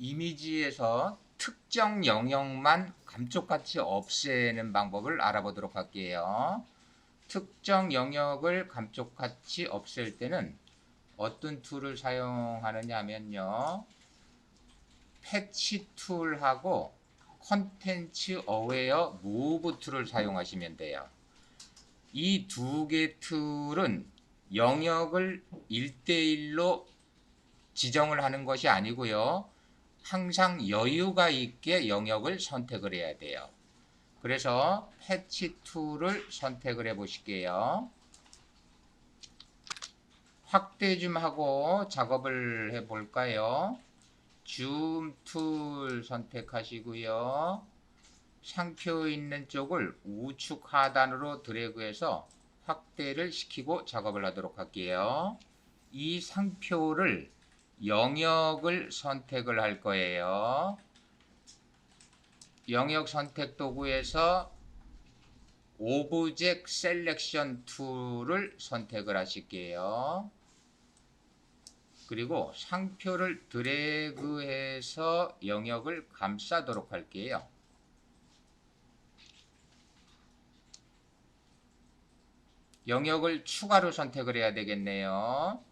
이미지에서 특정 영역만 감쪽같이 없애는 방법을 알아보도록 할게요. 특정 영역을 감쪽같이 없앨 때는 어떤 툴을 사용하느냐 하면요. 패치 툴하고 컨텐츠 어웨어 무브 툴을 사용하시면 돼요. 이 두 개 툴은 영역을 1대1로 지정을 하는 것이 아니고요. 항상 여유가 있게 영역을 선택을 해야 돼요. 그래서 패치 툴을 선택을 해 보실게요. 확대 좀 하고 작업을 해 볼까요? 줌 툴 선택하시고요. 상표 있는 쪽을 우측 하단으로 드래그해서 확대를 시키고 작업을 하도록 할게요. 이 상표를 영역을 선택을 할 거예요. 영역 선택 도구에서 오브젝트 셀렉션 툴을 선택을 하실게요. 그리고 상표를 드래그해서 영역을 감싸도록 할게요. 영역을 추가로 선택을 해야 되겠네요.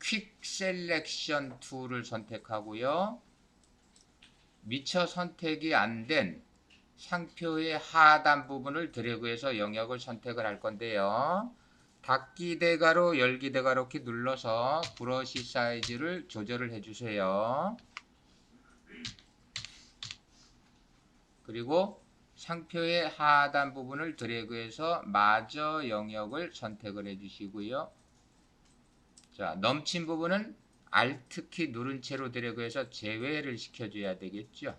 퀵 셀렉션 툴을 선택하고요. 미처 선택이 안 된 상표의 하단 부분을 드래그해서 영역을 선택을 할 건데요. 닫기 대괄호, 열기 대괄호 키 눌러서 브러쉬 사이즈를 조절을 해주세요. 그리고 상표의 하단 부분을 드래그해서 마저 영역을 선택을 해주시고요. 자, 넘친 부분은 Alt 키 누른 채로 드래그해서 제외를 시켜줘야 되겠죠.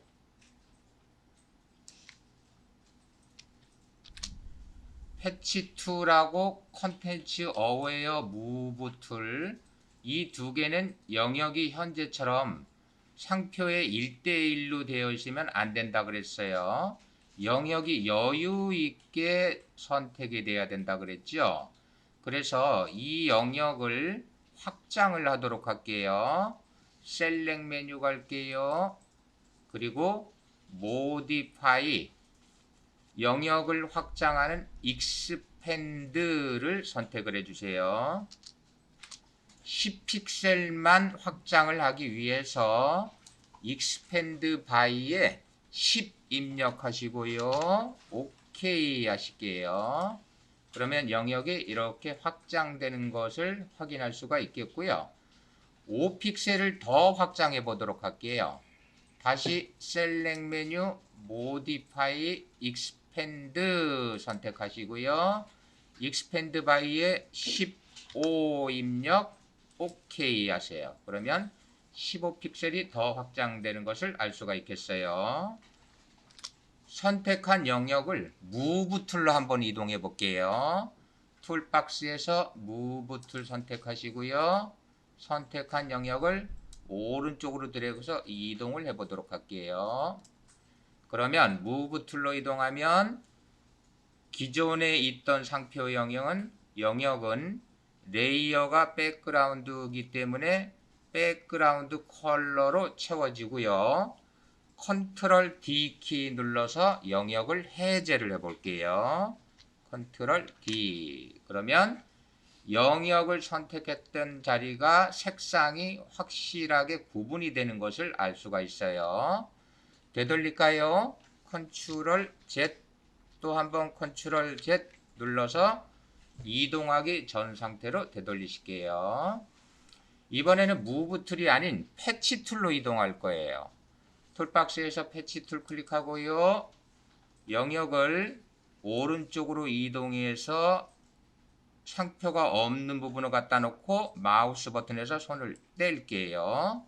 패치 툴하고 컨텐츠 어웨어 무브 툴, 이 두 개는 영역이 현재처럼 상표에 1대1로 되어 있으면 안 된다 그랬어요. 영역이 여유 있게 선택이 돼야 된다 그랬죠. 그래서 이 영역을 확장을 하도록 할게요. 셀렉 메뉴 갈게요. 그리고 모디파이, 영역을 확장하는 익스펜드를 선택을 해주세요. 10픽셀만 확장을 하기 위해서 익스펜드 바이에 10 입력하시고요. OK 하실게요. 그러면 영역이 이렇게 확장되는 것을 확인할 수가 있겠고요. 5픽셀을 더 확장해 보도록 할게요. 다시 셀렉 메뉴 모디파이 익스펜드 선택하시고요. 익스펜드 바이에 15 입력 OK 하세요. 그러면 15픽셀이 더 확장되는 것을 알 수가 있겠어요. 선택한 영역을 무브 툴로 한번 이동해 볼게요. 툴박스에서 무브 툴 선택하시고요. 선택한 영역을 오른쪽으로 드래그해서 이동을 해 보도록 할게요. 그러면 무브 툴로 이동하면 기존에 있던 상표 영역은 레이어가 백그라운드이기 때문에 백그라운드 컬러로 채워지고요. 컨트롤 D 키 눌러서 영역을 해제를 해 볼게요. 컨트롤 D. 그러면 영역을 선택했던 자리가 색상이 확실하게 구분이 되는 것을 알 수가 있어요. 되돌릴까요? 컨트롤 Z, 또 한번 컨트롤 Z 눌러서 이동하기 전 상태로 되돌리실게요. 이번에는 무브 툴이 아닌 패치 툴로 이동할 거예요. 툴박스에서 패치 툴 클릭하고요. 영역을 오른쪽으로 이동해서 상표가 없는 부분을 갖다 놓고 마우스 버튼에서 손을 뗄게요.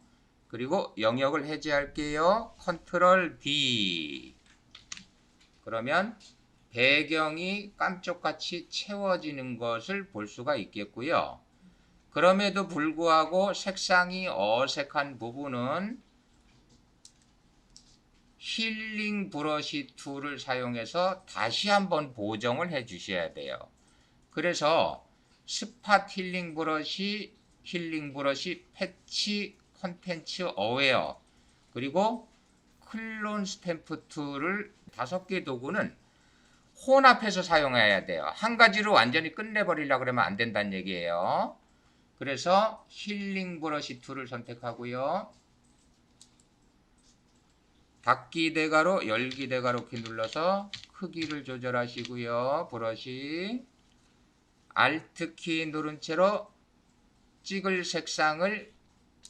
그리고 영역을 해제할게요. 컨트롤 D. 그러면 배경이 깜짝같이 채워지는 것을 볼 수가 있겠고요. 그럼에도 불구하고 색상이 어색한 부분은 힐링 브러쉬 툴을 사용해서 다시 한번 보정을 해 주셔야 돼요. 그래서 스팟 힐링 브러쉬 힐링 브러쉬, 패치, 컨텐츠 어웨어, 그리고 클론 스탬프 툴을 5개 도구는 혼합해서 사용해야 돼요. 한 가지로 완전히 끝내버리려고 그러면 안 된다는 얘기예요. 그래서 힐링 브러쉬 툴을 선택하고요. 닫기 대괄호, 열기 대괄호 키 눌러서 크기를 조절하시고요. 브러쉬 Alt 키 누른 채로 찍을 색상을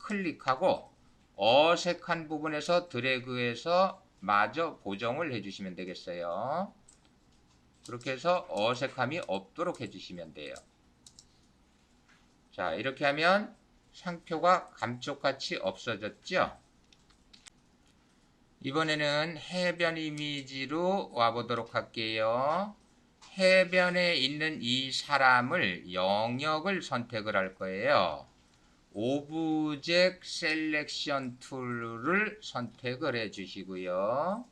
클릭하고 어색한 부분에서 드래그해서 마저 보정을 해주시면 되겠어요. 그렇게 해서 어색함이 없도록 해주시면 돼요. 자, 이렇게 하면 상표가 감쪽같이 없어졌죠? 이번에는 해변 이미지로 와보도록 할게요. 해변에 있는 이 사람을 영역을 선택을 할 거예요. 오브젝트 셀렉션 툴을 선택을 해 주시고요.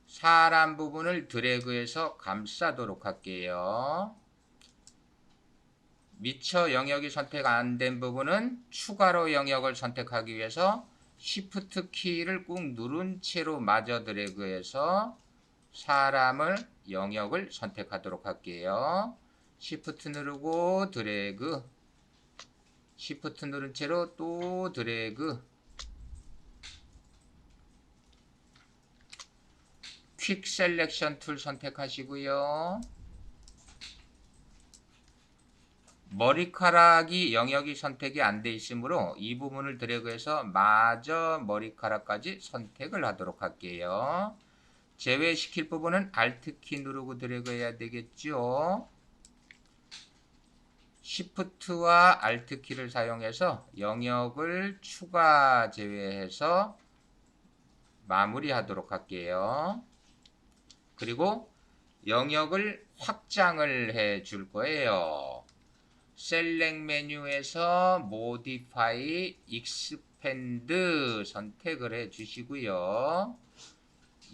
사람 부분을 드래그해서 감싸도록 할게요. 미처 영역이 선택 안 된 부분은 추가로 영역을 선택하기 위해서 Shift 키를 꾹 누른 채로 마저 드래그해서 사람을 영역을 선택하도록 할게요. Shift 누르고 드래그, Shift 누른 채로 또 드래그, 퀵 셀렉션 툴 선택하시고요. 머리카락이 영역이 선택이 안 돼 있으므로 이 부분을 드래그해서 마저 머리카락까지 선택을 하도록 할게요. 제외시킬 부분은 Alt 키 누르고 드래그 해야 되겠죠. Shift와 Alt 키를 사용해서 영역을 추가 제외해서 마무리하도록 할게요. 그리고 영역을 확장을 해 줄 거예요. 셀렉 메뉴에서 Modify Expand 선택을 해 주시고요.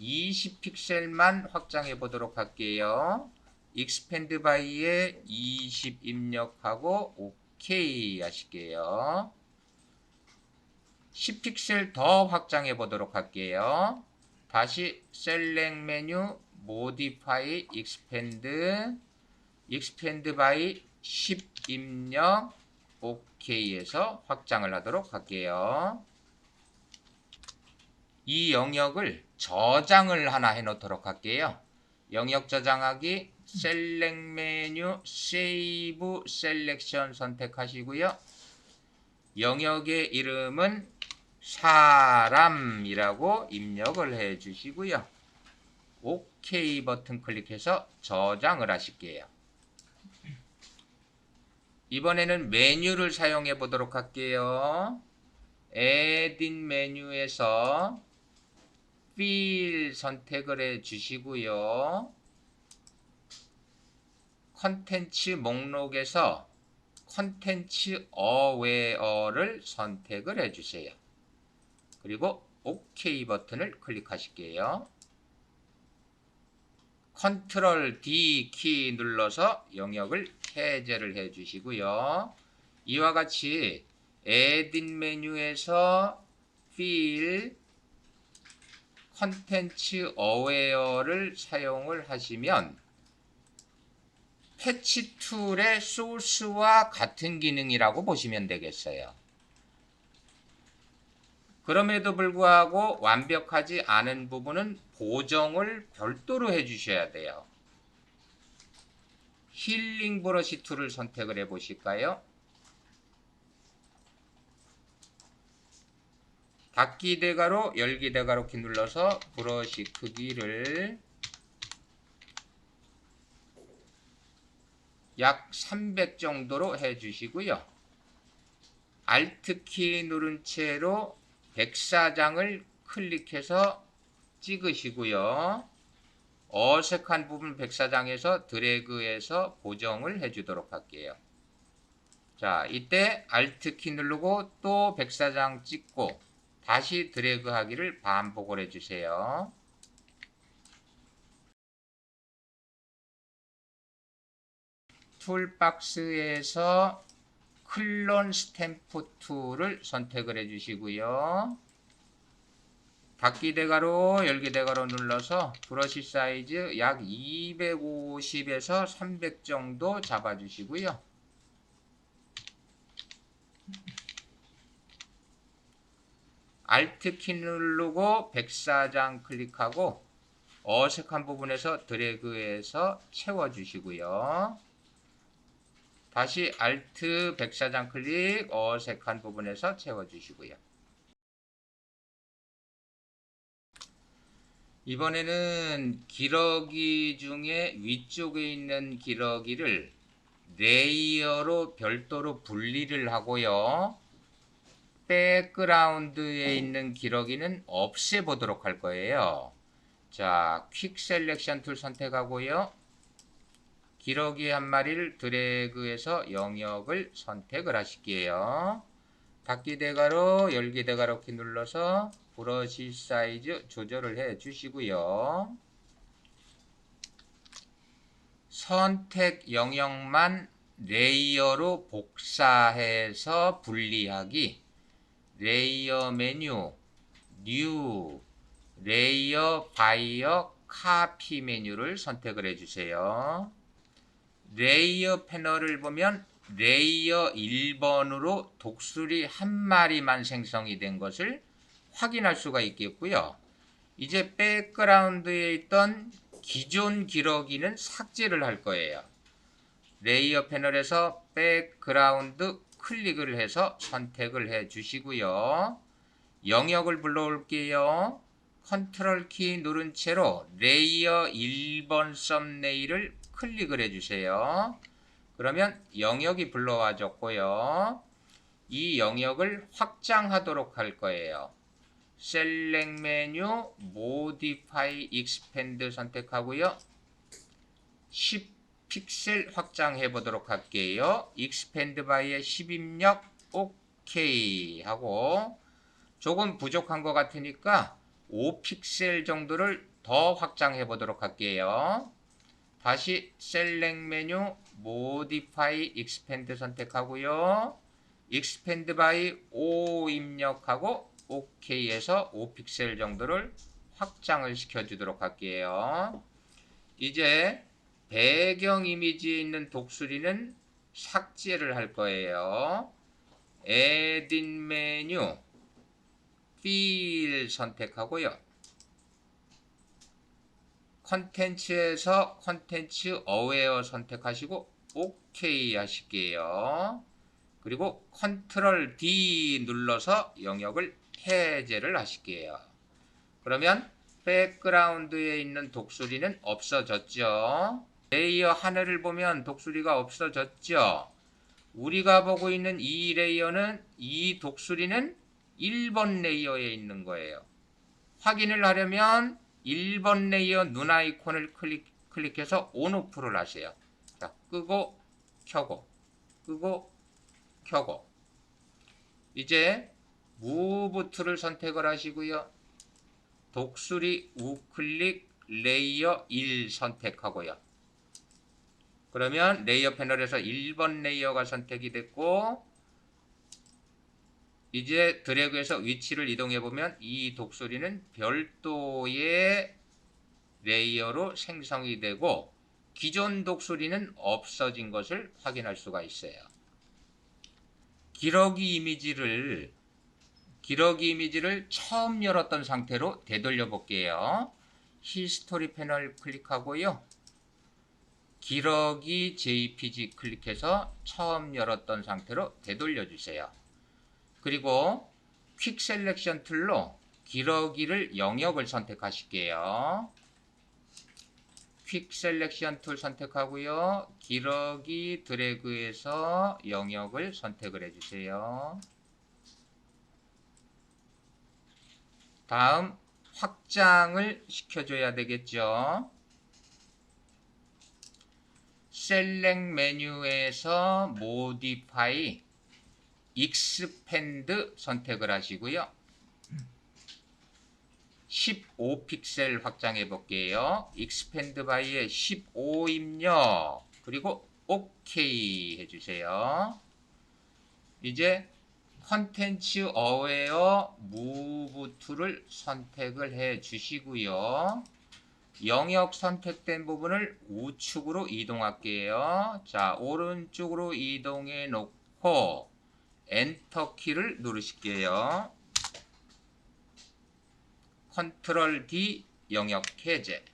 20픽셀만 확장해 보도록 할게요. Expand by에 20 입력하고 OK 하실게요. 10픽셀 더 확장해 보도록 할게요. 다시 셀렉 메뉴 Modify Expand by 10 입력 OK에서 확장을 하도록 할게요. 이 영역을 저장을 하나 해 놓도록 할게요. 영역 저장하기 셀렉 메뉴 Save Selection 선택하시고요. 영역의 이름은 사람이라고 입력을 해 주시고요. OK 버튼 클릭해서 저장을 하실게요. 이번에는 메뉴를 사용해 보도록 할게요. 에딧 메뉴에서 Fill 선택을 해 주시고요. 컨텐츠 목록에서 컨텐츠 어웨어를 선택을 해 주세요. 그리고 OK 버튼을 클릭하실게요. 컨트롤 D 키 눌러서 영역을 해제를 해 주시고요. 이와 같이 에딧 메뉴에서 Fill 컨텐츠 어웨어를 사용을 하시면 패치 툴의 소스와 같은 기능이라고 보시면 되겠어요. 그럼에도 불구하고 완벽하지 않은 부분은 보정을 별도로 해 주셔야 돼요. 힐링 브러쉬 툴을 선택을 해 보실까요? 닫기 대괄호, 열기 대괄호 키 눌러서 브러쉬 크기를 약 300 정도로 해 주시고요. Alt 키 누른 채로 백사장을 클릭해서 찍으시고요. 어색한 부분 백사장에서 드래그해서 보정을 해 주도록 할게요. 자, 이때 Alt 키 누르고 또 백사장 찍고 다시 드래그 하기를 반복을 해 주세요. 툴박스에서 클론 스탬프 툴을 선택을 해주시고요. 닫기 대괄호, 열기 대괄호 눌러서 브러쉬 사이즈 약 250에서 300 정도 잡아주시고요. Alt 키 누르고 104장 클릭하고 어색한 부분에서 드래그해서 채워주시고요. 다시 Alt 104장 클릭, 어색한 부분에서 채워주시고요. 이번에는 기러기 중에 위쪽에 있는 기러기를 레이어로 별도로 분리를 하고요. 백그라운드에 있는 기러기는 없애보도록 할 거예요. 자, 퀵 셀렉션 툴 선택하고요. 기러기 한 마리를 드래그해서 영역을 선택을 하실게요. 닫기 대괄호, 열기 대괄호 키 눌러서 브러쉬 사이즈 조절을 해 주시고요. 선택 영역만 레이어로 복사해서 분리하기, 레이어 메뉴, 뉴, 레이어 바이어 카피 메뉴를 선택을 해주세요. 레이어 패널을 보면 레이어 1번으로 독수리 한 마리만 생성이 된 것을 확인할 수가 있겠고요. 이제 백그라운드에 있던 기존 기러기는 삭제를 할 거예요. 레이어 패널에서 백그라운드 클릭을 해서 선택을 해 주시고요. 영역을 불러올게요. 컨트롤 키 누른 채로 레이어 1번 썸네일을 클릭을 해주세요. 그러면 영역이 불러와졌고요. 이 영역을 확장하도록 할 거예요. 셀렉 메뉴, 모디파이 익스펜드 선택하고요. 10 픽셀 확장해 보도록 할게요. 익스펜드 바이의 10 입력 오케이 하고, 조금 부족한 것 같으니까 5픽셀 정도를 더 확장해 보도록 할게요. 다시 셀렉 메뉴, 모디파이 익스펜드 선택하고요. 익스펜드 바이 5 입력하고 오케이 해서 5픽셀 정도를 확장을 시켜 주도록 할게요. 이제 배경 이미지에 있는 독수리는 삭제를 할 거예요. 에딧 메뉴, 필 선택하고요. 컨텐츠에서 컨텐츠 어웨어 선택하시고 오케이 하실게요. 그리고 컨트롤 D 눌러서 영역을 해제를 하실게요. 그러면 백그라운드에 있는 독수리는 없어졌죠. 레이어 하늘을 보면 독수리가 없어졌죠. 우리가 보고 있는 이 레이어는, 이 독수리는 1번 레이어에 있는 거예요. 확인을 하려면 1번 레이어 눈 아이콘을 클릭해서 온오프를 하세요. 자, 끄고 켜고 끄고 켜고. 이제 무브 툴을 선택을 하시고요. 독수리 우클릭 레이어 1 선택하고요. 그러면 레이어 패널에서 1번 레이어가 선택이 됐고, 이제 드래그해서 위치를 이동해 보면 이 독수리는 별도의 레이어로 생성이 되고 기존 독수리는 없어진 것을 확인할 수가 있어요. 기러기 이미지를 처음 열었던 상태로 되돌려 볼게요. 히스토리 패널 클릭하고요. 기러기 JPG 클릭해서 처음 열었던 상태로 되돌려 주세요. 그리고 퀵 셀렉션 툴로 기러기를 영역을 선택하실게요. 퀵 셀렉션 툴 선택하고요. 기러기 드래그해서 영역을 선택을 해주세요. 다음 확장을 시켜줘야 되겠죠. 셀렉 메뉴에서 모디파이 익스펜드 선택을 하시고요. 15픽셀 확장해 볼게요. 익스펜드 바이에 15 입력, 그리고 오케이 해주세요. 이제 컨텐츠 어웨어 무브 툴을 선택을 해 주시고요. 영역 선택된 부분을 우측으로 이동할게요. 자, 오른쪽으로 이동해 놓고 엔터 키를 누르실게요. 컨트롤 D 영역 해제.